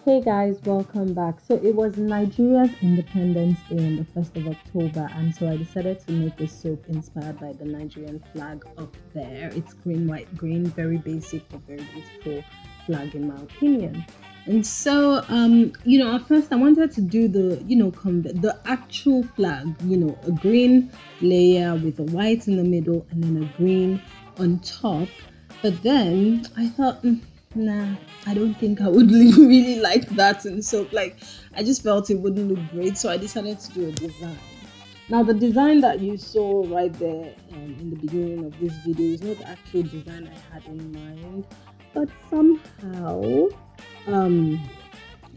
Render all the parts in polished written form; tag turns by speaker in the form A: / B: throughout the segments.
A: Hey guys, welcome back. So it was Nigeria's Independence Day on the 1st of October, and so I decided to make a soap inspired by the Nigerian flag up there. It's green, white, green, very basic but very beautiful flag in my opinion. And so, at first I wanted to do the actual flag, a green layer with a white in the middle and then a green on top. But then I thought, nah, I don't think I would really like that in soap. Like, I just felt it wouldn't look great, so I decided to do a design. Now, the design that you saw right there in the beginning of this video is not the actual design I had in mind, but somehow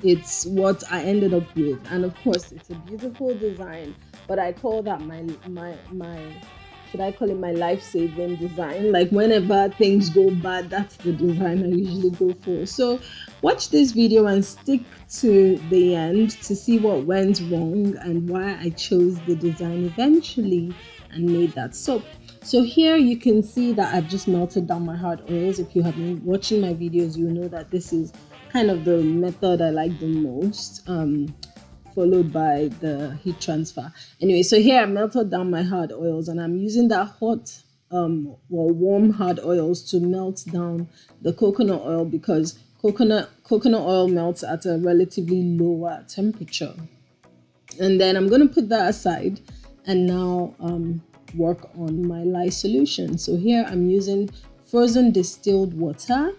A: it's what I ended up with. And of course, it's a beautiful design, but I call that my should I call it my life-saving design? Like whenever things go bad, that's the design I usually go for. So watch this video and stick to the end to see what went wrong and why I chose the design eventually and made that soap. So here you can see that I've just melted down my hard oils. If you have been watching my videos, you know that this is kind of the method I like the most. Followed by the heat transfer. Anyway, so here I melted down my hard oils and I'm using that hot warm hard oils to melt down the coconut oil because coconut oil melts at a relatively lower temperature. And then I'm going to put that aside and now work on my Lye solution. So here I'm using frozen distilled water.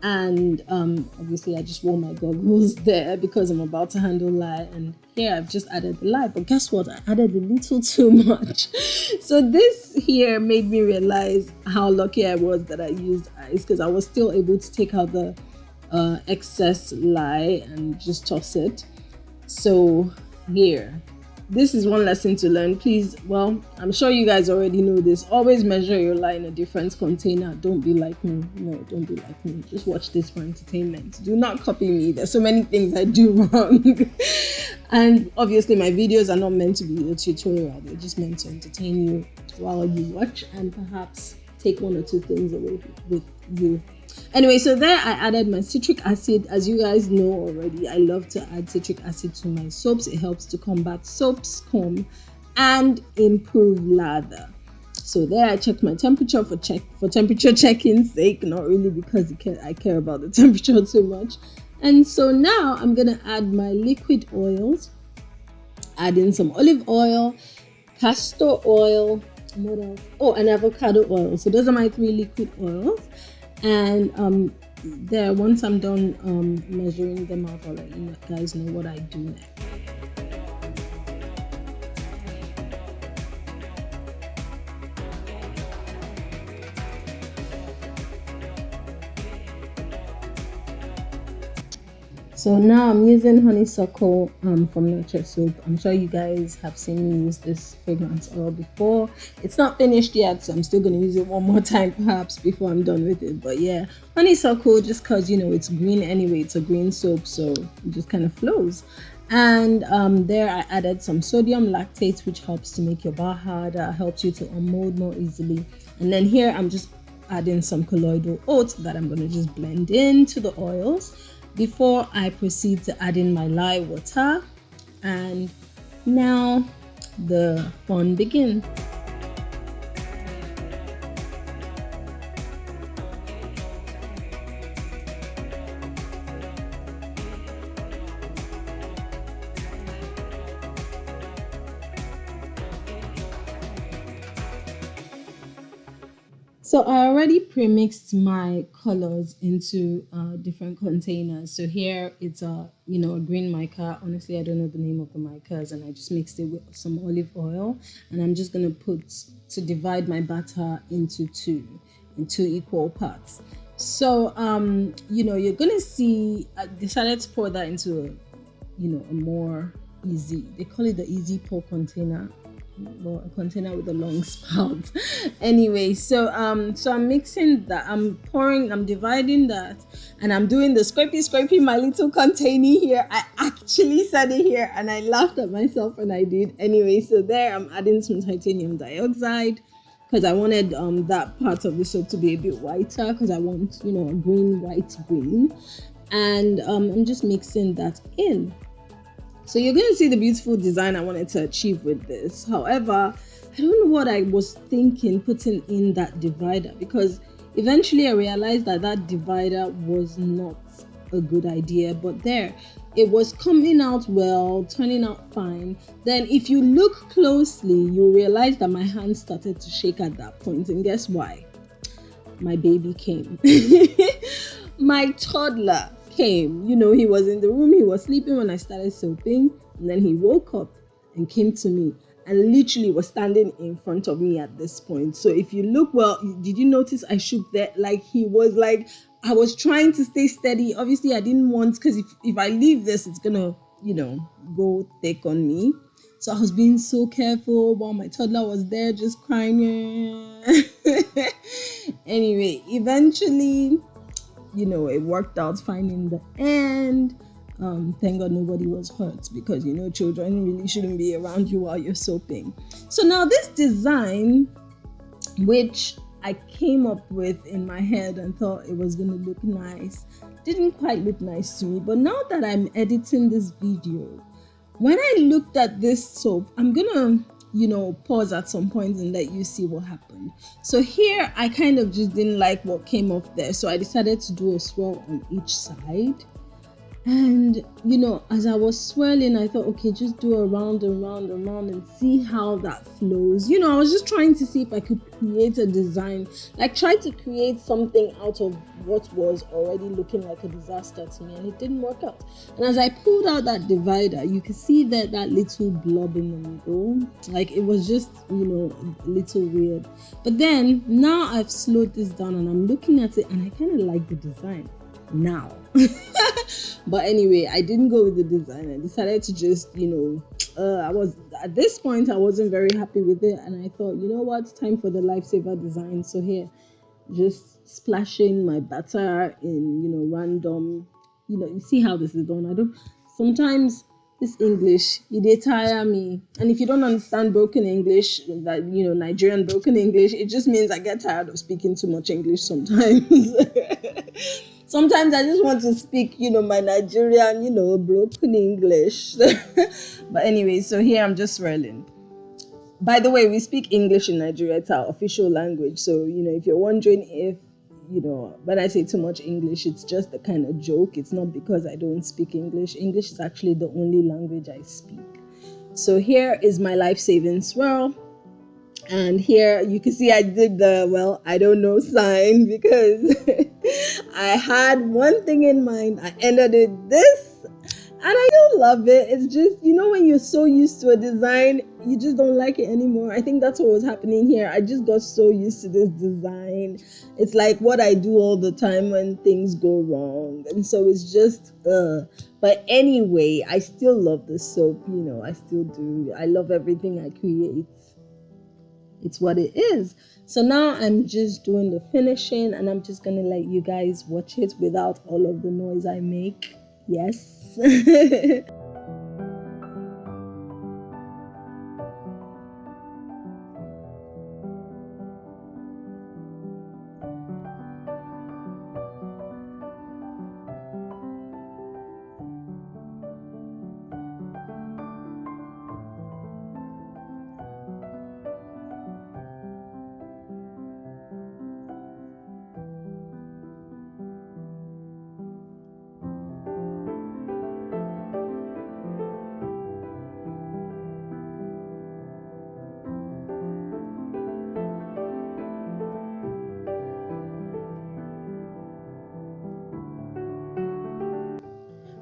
A: And obviously I just wore my goggles there because I'm about to handle lye, and here I've just added the lye, but guess what, I added a little too much. So this here made me realize how lucky I was that I used ice, because I was still able to take out the excess lye and just toss it. So here, this is one lesson to learn. Please, well, I'm sure you guys already know this. Always measure your lye in a different container. Don't be like me. No, don't be like me. Just watch this for entertainment. Do not copy me. There's so many things I do wrong. And obviously my videos are not meant to be a tutorial. They're just meant to entertain you while you watch and perhaps take one or two things away with you. Anyway, so there I added my citric acid. As you guys know already, I love to add citric acid to my soaps. It helps to combat soap scum and improve lather. So there I checked my temperature for temperature checking sake, not really because I care about the temperature too much. And so now I'm gonna add my liquid oils, add in some olive oil, castor oil, what else? Oh, and avocado oil. So those are my 3 liquid oils. And there, once I'm done measuring them out, I'll let you guys know what I do next. So now I'm using Honeysuckle from Nature Soap. I'm sure you guys have seen me use this fragrance oil before. It's not finished yet, so I'm still going to use it one more time perhaps before I'm done with it. But yeah, Honeysuckle, just because, it's green anyway. It's a green soap, so it just kind of flows. And there I added some sodium lactate, which helps to make your bar harder, helps you to unmold more easily. And then here I'm just adding some colloidal oats that I'm going to just blend into the oils before I proceed to add in my lye water. And now the fun begins. So I already pre-mixed my colors into different containers. So here it's a green mica. Honestly, I don't know the name of the micas, and I just mixed it with some olive oil. And I'm just gonna divide my batter into two equal parts. So you're gonna see I decided to pour that into a more easy. They call it the easy pour container. Well, a container with a long spout. Anyway, so I'm mixing that, I'm dividing that, and I'm doing the scrapey my little container here. I actually said it here and I laughed at myself when I did. Anyway, so there I'm adding some titanium dioxide because I wanted that part of the soap to be a bit whiter, because I want a green, white green. and I'm just mixing that in. So you're going to see the beautiful design I wanted to achieve with this. However, I don't know what I was thinking putting in that divider, because eventually I realized that that divider was not a good idea. But there, it was coming out well, turning out fine. Then if you look closely, you realize that my hand started to shake at that point. And guess why? My baby came. My toddler came. You know, he was in the room, he was sleeping when I started soaping, and then he woke up and came to me and literally was standing in front of me at this point. So if you look well, did you notice I shook that? Like, he was like, I was trying to stay steady. Obviously I didn't want, because if I leave this, it's gonna, you know, go thick on me. So I was being so careful while my toddler was there just crying. Anyway, eventually, you know, it worked out fine in the end. Thank God nobody was hurt, because, you know, children really shouldn't be around you while you're soaping. So now this design, which I came up with in my head and thought it was going to look nice, didn't quite look nice to me. But now that I'm editing this video, when I looked at this soap, I'm going to, you know, pause at some point and let you see what happened. So here I kind of just didn't like what came off there, so I decided to do a swirl on each side. And, you know, as I was swirling, I thought, okay, just do a round and round and round and see how that flows. You know, I was just trying to see if I could create a design, like try to create something out of what was already looking like a disaster to me, and it didn't work out. And as I pulled out that divider, you could see that little blob in the middle, like it was just, you know, a little weird. But then now I've slowed this down and I'm looking at it and I kind of like the design now. But anyway, I didn't go with the design. I decided to just, you know, I was at this point I wasn't very happy with it, and I thought, you know what, time for the lifesaver design. So here, just splashing my batter in, you know, random, you know, you see how this is done. I don't, sometimes this English, it tire me. And if you don't understand broken English, that, you know, Nigerian broken English, it just means I get tired of speaking too much English sometimes. Sometimes I just want to speak, you know, my Nigerian, you know, broken English. But anyway, so here I'm just swirling. By the way, we speak English in Nigeria. It's our official language. So, you know, if you're wondering if, you know, when I say too much English, it's just a kind of joke. It's not because I don't speak English. English is actually the only language I speak. So here is my life-saving swirl. And here you can see I did the, well, I don't know sign, because I had one thing in mind. I ended it this, and I don't love it. It's just, you know, when you're so used to a design, you just don't like it anymore. I think that's what was happening here. I just got so used to this design. It's like what I do all the time when things go wrong. And so it's just, but anyway, I still love the soap, you know, I still do. I love everything I create. It's what it is. So now I'm just doing the finishing, and I'm just gonna let you guys watch it without all of the noise I make. Yes.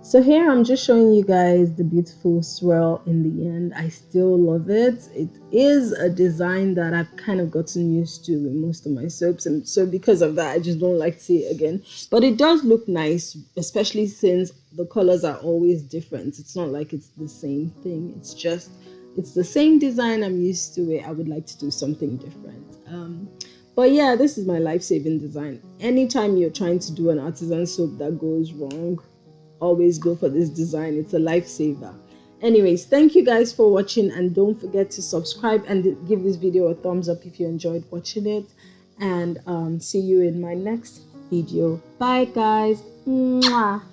A: So here I'm just showing you guys the beautiful swirl in the end. I still love it. It is a design that I've kind of gotten used to with most of my soaps, and so because of that I just don't like to see it again. But it does look nice, especially since the colors are always different. It's not like it's the same thing. It's just, it's the same design. I'm used to it. I would like to do something different. But yeah, this is my life-saving design. Anytime you're trying to do an artisan soap that goes wrong, always go for this design. It's a lifesaver. Anyways, thank you guys for watching, and don't forget to subscribe and give this video a thumbs up if you enjoyed watching it. And see you in my next video. Bye guys. Mwah.